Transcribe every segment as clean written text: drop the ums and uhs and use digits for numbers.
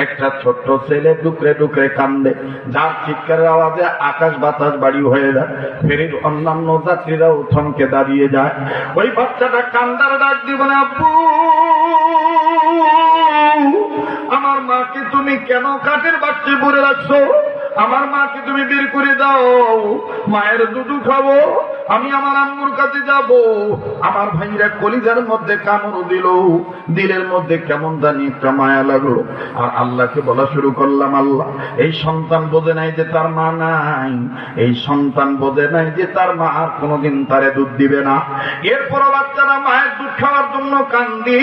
একটা ছোট্ট ছেলে ডুকরে ডুকরে কান্দে, যার চিৎকারের আওয়াজে আকাশ বাতাস বাড়ি হয়ে যায়। ফেরির অন্যান্য যাত্রীরাও থমকে দাঁড়িয়ে যায়। ওই বাচ্চাটা কান্দার ডাক দিব না, আব্বু আমার মাকে তুমি কেন কাঠের বাচ্চা পরে রাখছো? আমার মাকে তুমি বের করে দাও, মায়ের দুধ খাবো, আমি আমার আম্মুর কাছে যাব। আমার ভাইরা কলিজার মধ্যে কামড় দিল, দিলের মধ্যে কেমন জানি একটা মায়া লাগলো। আর আল্লাহকে বলা শুরু করলাম, আল্লাহ এই সন্তান বোঝে নাই যে তার মা নাই, এই সন্তান বোঝে নাই যে তার মা আর কোনোদিন তারে দুধ দিবে না। এরপরও বাচ্চারা মায়ের দুধ খাওয়ার জন্য কান্দি,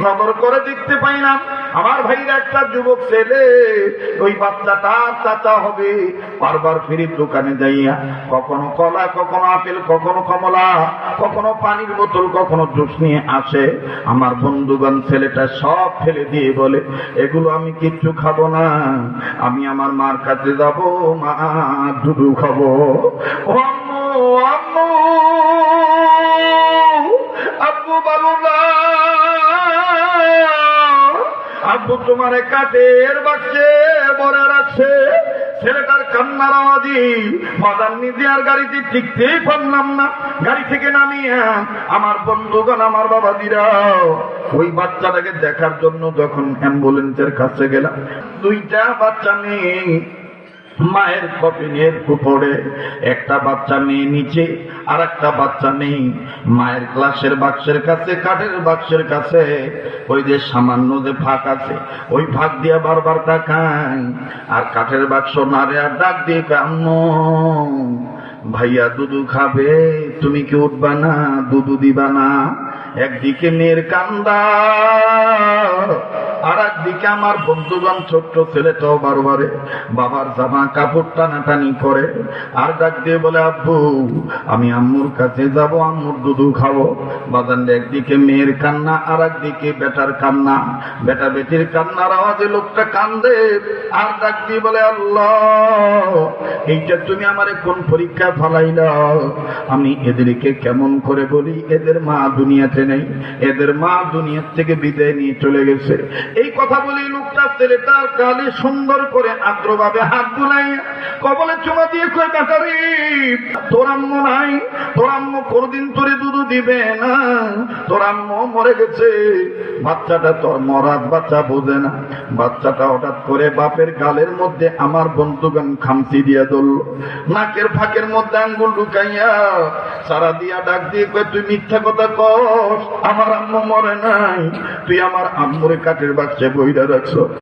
নজর করে দেখতে পাইলাম আমার ভাইরা একটা যুবক ছেলে, ওই বাচ্চাটা চাচা হবে, বারবার ফিরির দোকানে যাইয়া কখনো কলা, কখনো আপেল, কখনো কমলা, কখনো পানির বোতল, কখনো জুস নিয়ে আসে। আমার বন্ধুগণ ছেলেটা সব ফেলে দিয়ে বলে, এগুলো আমি কিচ্ছু খাবো না, আমি আমার মার কাছে যাব, মা দুধু খাবো। ও আম্মু, আম্মু, আব্বু বলো না, আব্বু তোমার কাঠের বাক্সে ভরে রাখছে। ছেলেটার কান্নার আওয়াজে বাজার নিজে আর গাড়িতে টিকতেই পারলাম না। গাড়ি থেকে নামিয়ে আমার বন্ধুগণ, আমার বাবাজিরা ওই বাচ্চাটাকে দেখার জন্য যখন অ্যাম্বুলেন্সের কাছে গেলাম, দুইটা বাচ্চা মেয়ে মায়ের কফিনের উপরে, একটা বাচ্চা মেয়ে নিচে, আর একটা বাচ্চা নেই মায়ের ক্লাসের বাক্সের কাছে, কাঠের বাক্সের কাছে। ওই যে সামান্য যে ফাঁক আছে, ওই ফাঁক দিয়া বারবার তাকায়, আর কাঠের বাক্স নারে আর ডাক দিয়ে, আম্মু ভাইয়া দুধু খাবে, তুমি কি উঠবা না, দুধু দিবা না? একদিকে মেয়ের কান্দা, আর একদিকে আমার বন্ধুগণ ছোট্ট ছেলেটাও বারবারে বাবার জামা কাপড় টানাটানি করে, আর ডাক দিয়ে বলে, আব্বু আমি আম্মুর কাছে যাব, আম্মুর দুধু খাবো। বাজান একদিকে মেয়ের কান্না, আর একদিকে বেটার কান্না, বেটা বেটির কান্নার আওয়াজে লোকটা কান্দে, আর ডাক দিয়ে বলে, আল্লাহ এইটা তুমি আমারে কোন পরীক্ষা ফালাইলা? আমি এদেরকে কেমন করে বলি এদের মা দুনিয়াতে নেই, এদের মা দুনিয়ার থেকে বিদায় নিয়ে চলে গেছে। এই কথা বলি লোকটা ছেলেটার গালে সুন্দর করে আদ্রভাবে হাত বুলাই কবলে চুমা দিয়ে কই, বেটারি তোর আম্মু নাই, তোর আম্মু কোনদিন তোরে দুধ দিবে না, তোর আম্মু মরে গেছে। বাচ্চাটা তোর মরাদ বাচ্চা বোঝে না। বাচ্চাটা হঠাৎ করে বাপের গালের মধ্যে আমার বন্ধুগণ খামচি দিয়া ধরল, নাকের ফাঁকের মধ্যে আঙ্গুল ঢুকাইয়া সারা দিয়া ডাক দিয়ে কয়, তুই মিথ্যা কথা কস, আমার আম্মু মরে নাই, তুই আমার আম্মুরে কাঠের বাক্সে বইরা রাখছ।